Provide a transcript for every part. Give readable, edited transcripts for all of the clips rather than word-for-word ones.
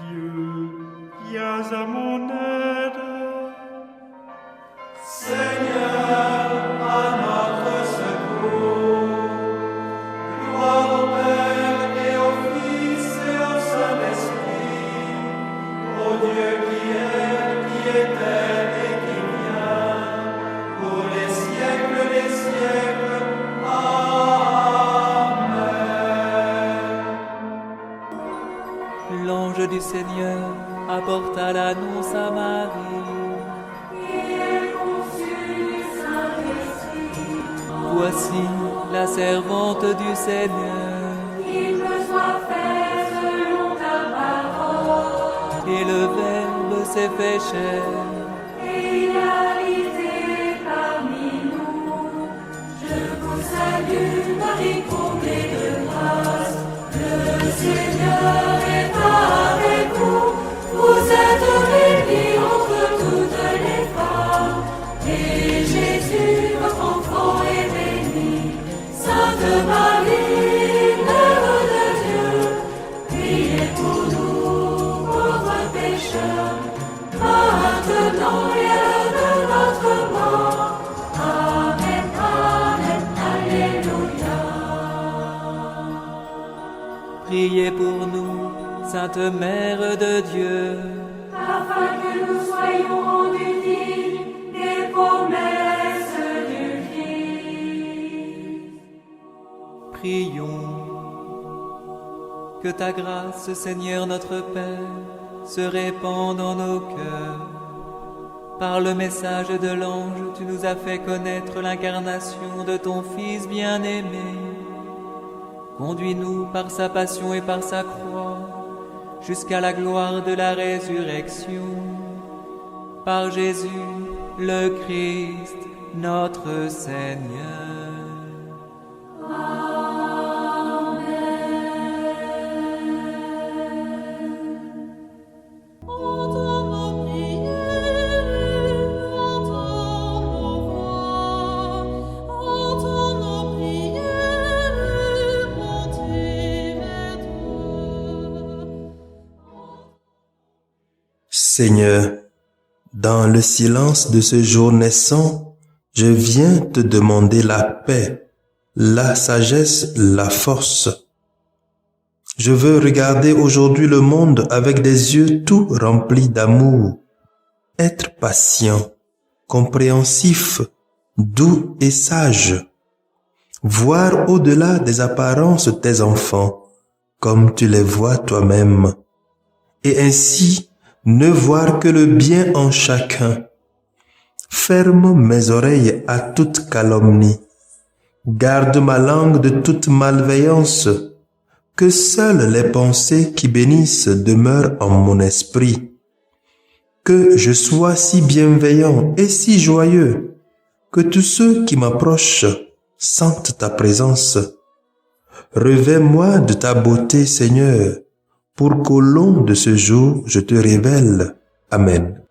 Dieu, viens à mon aide. Seigneur, à notre secours. Gloire au Père et au Fils et au Saint-Esprit, au Dieu qui était et qui vient, pour les siècles des siècles. Amen. L'ange du Seigneur apporta l'annonce à Marie. Voici la servante du Seigneur. Qu'il me soit fait selon ta parole. Et le Verbe s'est fait chair. Et il a habité parmi nous. Je vous salue, Marie, comblée de grâce. Le Seigneur est avec vous. Vous êtes bénie entre toutes les femmes. Et Jésus, votre enfant, est béni. Sainte Marie, Mère de Dieu, priez pour nous, pauvres pécheurs, maintenant et à l'heure de notre mort. Amen, Amen, Alléluia. Priez pour nous, Sainte Mère de Dieu. Afin que nous soyons rendus dignes des promesses du Christ. Prions. Que ta grâce, Seigneur notre Père, se répande dans nos cœurs. Par le message de l'ange, tu nous as fait connaître l'incarnation de ton Fils bien-aimé. Conduis-nous par sa passion et par sa croix, jusqu'à la gloire de la résurrection. Par Jésus, le Christ, notre Seigneur. Seigneur, dans le silence de ce jour naissant, je viens te demander la paix, la sagesse, la force. Je veux regarder aujourd'hui le monde avec des yeux tout remplis d'amour, être patient, compréhensif, doux et sage, voir au-delà des apparences tes enfants, comme tu les vois toi-même, et ainsi ne voir que le bien en chacun. Ferme mes oreilles à toute calomnie. Garde ma langue de toute malveillance. Que seules les pensées qui bénissent demeurent en mon esprit. Que je sois si bienveillant et si joyeux, que tous ceux qui m'approchent sentent ta présence. Revêt-moi de ta beauté, Seigneur, pour qu'au long de ce jour, je te révèle. Amen.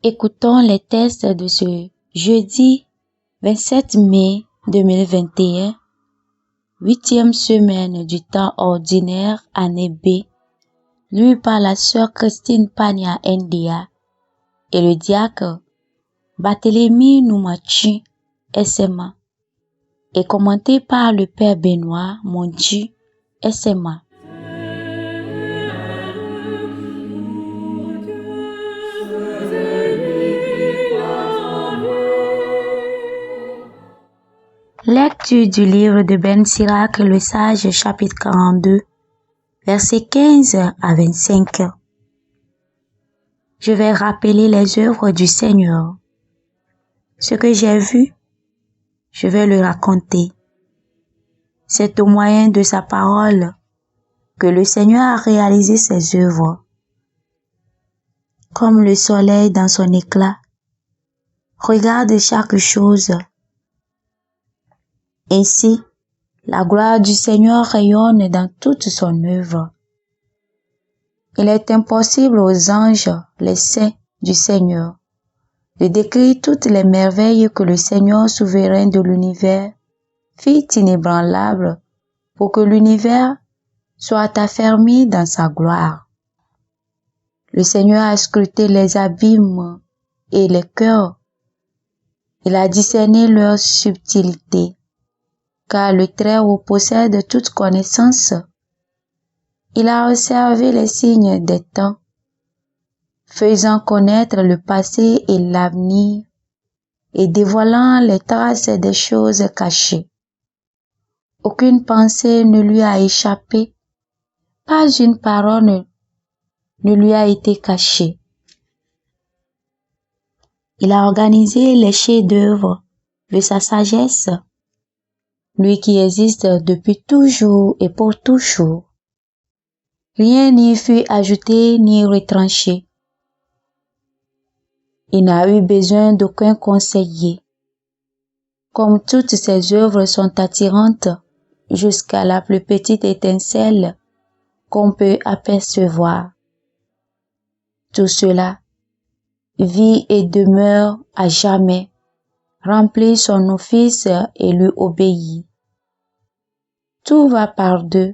Écoutons les textes de ce jeudi 27 mai 2021, 8e semaine du temps ordinaire, année B, lu par la sœur Christine Pania Ndia et le diacre Barthélemy Noumachi SMA et commenté par le père Benoît Monji SMA. Lecture du livre de Ben Sirac, le sage, chapitre 42, versets 15 à 25. Je vais rappeler les œuvres du Seigneur. Ce que j'ai vu, je vais le raconter. C'est au moyen de sa parole que le Seigneur a réalisé ses œuvres. Comme le soleil dans son éclat, regarde chaque chose. Ainsi, la gloire du Seigneur rayonne dans toute son œuvre. Il est impossible aux anges, les saints du Seigneur, de décrire toutes les merveilles que le Seigneur souverain de l'univers fit inébranlable pour que l'univers soit affermi dans sa gloire. Le Seigneur a scruté les abîmes et les cœurs. Il a discerné leur subtilité, car le Très-Haut possède toute connaissance. Il a observé les signes des temps, faisant connaître le passé et l'avenir, et dévoilant les traces des choses cachées. Aucune pensée ne lui a échappé, pas une parole ne lui a été cachée. Il a organisé les chefs-d'œuvre de sa sagesse, lui qui existe depuis toujours et pour toujours. Rien n'y fut ajouté ni retranché. Il n'a eu besoin d'aucun conseiller. Comme toutes ses œuvres sont attirantes jusqu'à la plus petite étincelle qu'on peut apercevoir. Tout cela vit et demeure à jamais, remplit son office et lui obéit. Tout va par deux,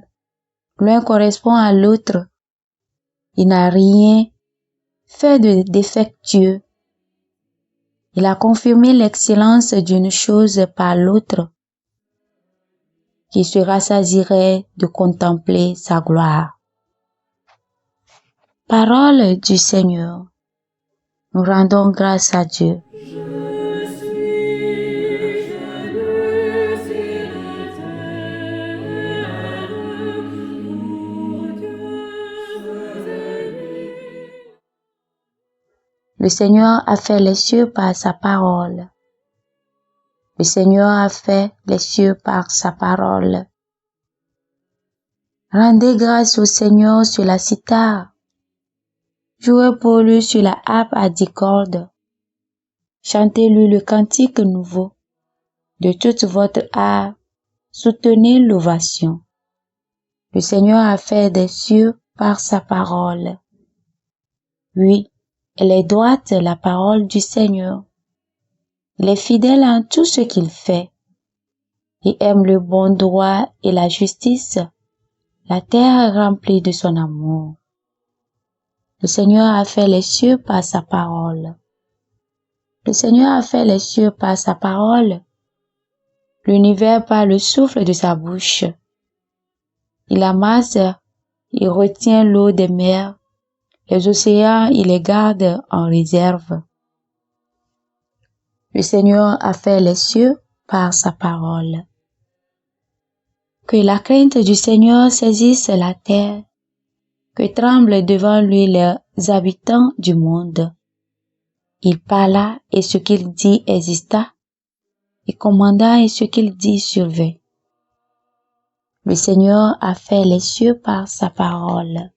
l'un correspond à l'autre. Il n'a rien fait de défectueux. Il a confirmé l'excellence d'une chose par l'autre, qui se rassasierait de contempler sa gloire. Parole du Seigneur. Nous rendons grâce à Dieu. Le Seigneur a fait les cieux par sa parole. Le Seigneur a fait les cieux par sa parole. Rendez grâce au Seigneur sur la cithare. Jouez pour lui sur la harpe à 10 cordes. Chantez-lui le cantique nouveau. De toute votre art, soutenez l'ovation. Le Seigneur a fait des cieux par sa parole. Oui, elle est droite la parole du Seigneur. Il est fidèle en tout ce qu'il fait. Il aime le bon droit et la justice. La terre est remplie de son amour. Le Seigneur a fait les cieux par sa parole. Le Seigneur a fait les cieux par sa parole, l'univers par le souffle de sa bouche. Il amasse et retient l'eau des mers, les océans il les garde en réserve. Le Seigneur a fait les cieux par sa parole. Que la crainte du Seigneur saisisse la terre, que tremblent devant lui les habitants du monde. Il parla et ce qu'il dit exista, et commanda et ce qu'il dit survint. Le Seigneur a fait les cieux par sa parole.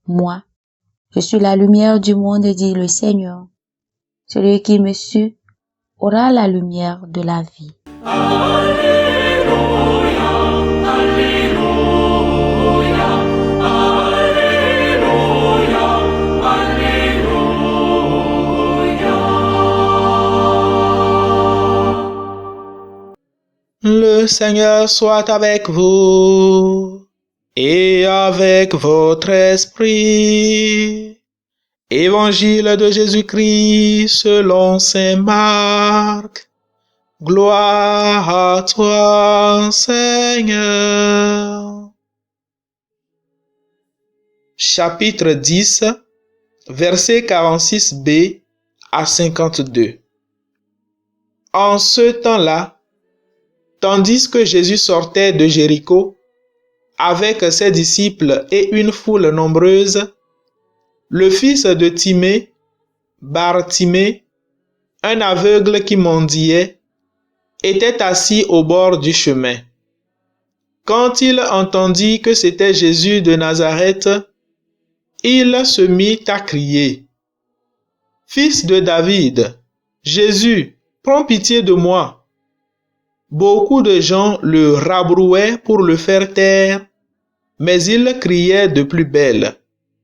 Moi, je suis la lumière du monde, dit le Seigneur. Celui qui me suit aura la lumière de la vie. Alléluia, Alléluia, Alléluia, Alléluia. Le Seigneur soit avec vous et avec votre esprit. Évangile de Jésus-Christ selon saint Marc. Gloire à toi, Seigneur. Chapitre 10, versets 46b à 52. En ce temps-là, tandis que Jésus sortait de Jéricho, avec ses disciples et une foule nombreuse, le fils de Timée, Bartimée, un aveugle qui mendiait, était assis au bord du chemin. Quand il entendit que c'était Jésus de Nazareth, il se mit à crier: « Fils de David, Jésus, prends pitié de moi. » Beaucoup de gens le rabrouaient pour le faire taire, mais il criait de plus belle: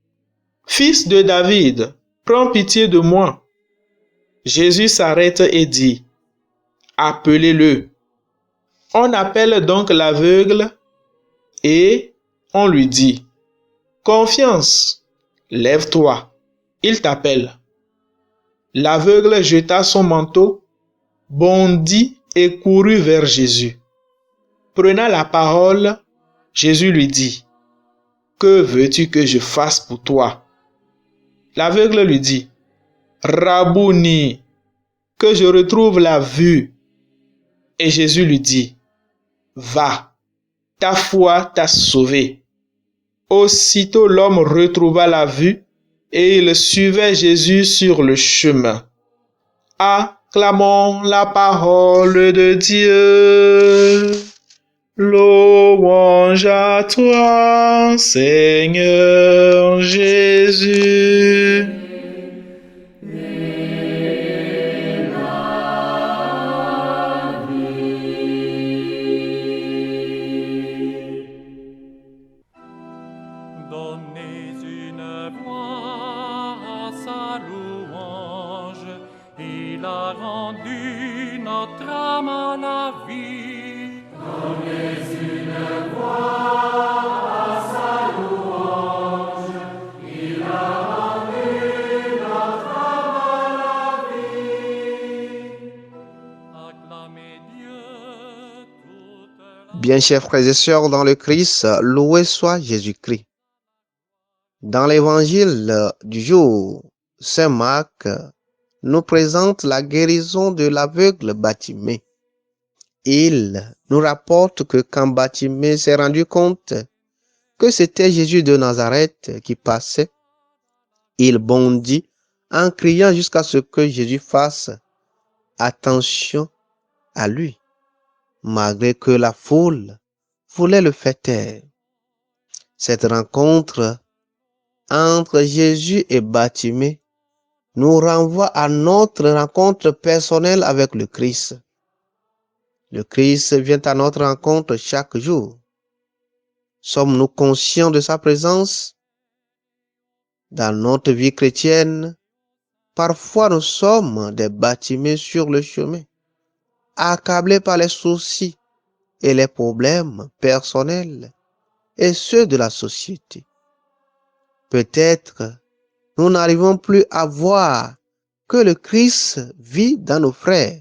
« Fils de David, prends pitié de moi. » Jésus s'arrête et dit: « Appelez-le. » On appelle donc l'aveugle et on lui dit: « Confiance, lève-toi, il t'appelle. » L'aveugle jeta son manteau, bondit et courut vers Jésus. Prenant la parole, Jésus lui dit: « Que veux-tu que je fasse pour toi? » L'aveugle lui dit: « Rabouni, que je retrouve la vue. » Et Jésus lui dit: « Va, ta foi t'a sauvé. » Aussitôt l'homme retrouva la vue et il suivait Jésus sur le chemin. Acclamons la parole de Dieu. Louange à toi, Seigneur Jésus. Donnez une voix à sa louange, il a rendu notre âme à la vie. Donnez une voix à sa louange, il a rendu notre âme à la vie. Acclamez Dieu toute la... Bien, chers frères et sœurs dans le Christ, loué soit Jésus-Christ. Dans l'évangile du jour, Saint Marc nous présente la guérison de l'aveugle Bartimée. Il nous rapporte que quand Bartimée s'est rendu compte que c'était Jésus de Nazareth qui passait, il bondit en criant jusqu'à ce que Jésus fasse attention à lui, malgré que la foule voulait le faire taire. Cette rencontre entre Jésus et Bartimée nous renvoie à notre rencontre personnelle avec le Christ. Le Christ vient à notre rencontre chaque jour. Sommes-nous conscients de sa présence dans notre vie chrétienne? Parfois nous sommes des Bartimée sur le chemin, accablés par les soucis et les problèmes personnels et ceux de la société. Peut-être nous n'arrivons plus à voir que le Christ vit dans nos frères,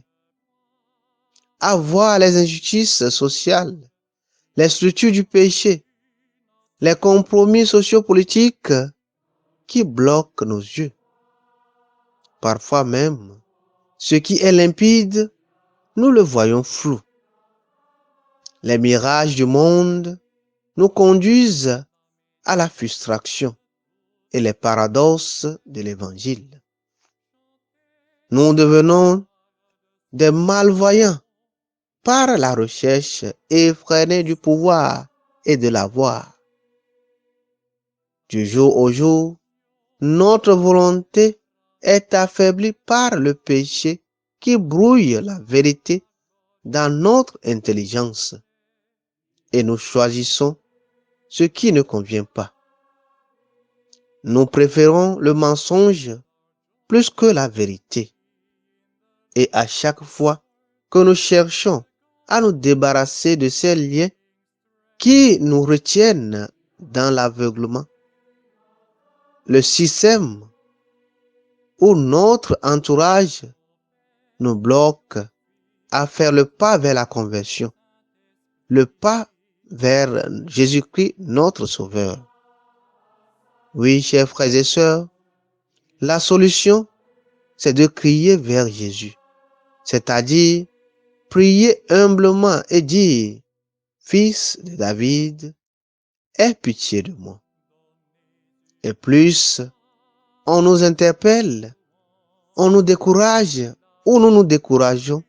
à voir les injustices sociales, les structures du péché, les compromis sociopolitiques qui bloquent nos yeux. Parfois même, ce qui est limpide, nous le voyons flou. Les mirages du monde nous conduisent à la frustration et les paradoxes de l'Évangile. Nous devenons des malvoyants par la recherche effrénée du pouvoir et de l'avoir. Du jour au jour, notre volonté est affaiblie par le péché qui brouille la vérité dans notre intelligence et nous choisissons ce qui ne convient pas. Nous préférons le mensonge plus que la vérité. Et à chaque fois que nous cherchons à nous débarrasser de ces liens qui nous retiennent dans l'aveuglement, le système ou notre entourage nous bloque à faire le pas vers la conversion, le pas vers Jésus-Christ, notre Sauveur. Oui, chers frères et sœurs, la solution, c'est de crier vers Jésus. c'est-à-dire prier humblement et dire, Fils de David, aie pitié de moi. Et plus on nous interpelle, on nous décourage ou nous nous décourageons,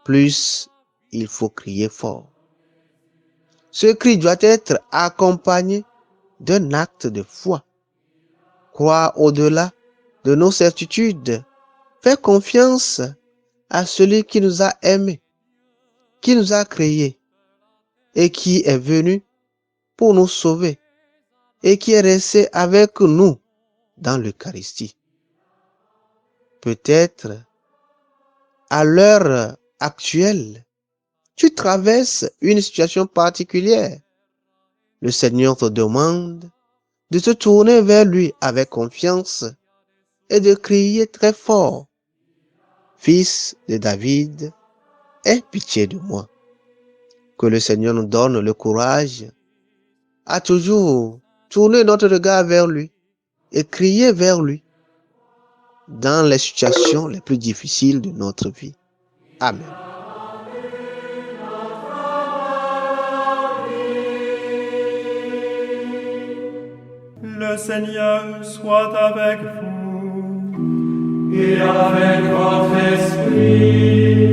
plus il faut crier fort. Ce cri doit être accompagné d'un acte de foi. Croire au-delà de nos certitudes, faire confiance à celui qui nous a aimés, qui nous a créés et qui est venu pour nous sauver et qui est resté avec nous dans l'Eucharistie. Peut-être, à l'heure actuelle, tu traverses une situation particulière. Le Seigneur te demande de te tourner vers lui avec confiance et de crier très fort, Fils de David, aie pitié de moi. Que le Seigneur nous donne le courage à toujours tourner notre regard vers lui et crier vers lui dans les situations les plus difficiles de notre vie. Amen. Le Seigneur soit avec vous et avec votre esprit.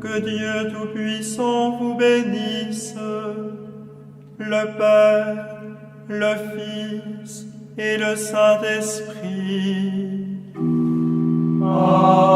Que Dieu Tout-Puissant vous bénisse, le Père, le Fils et le Saint-Esprit. Amen.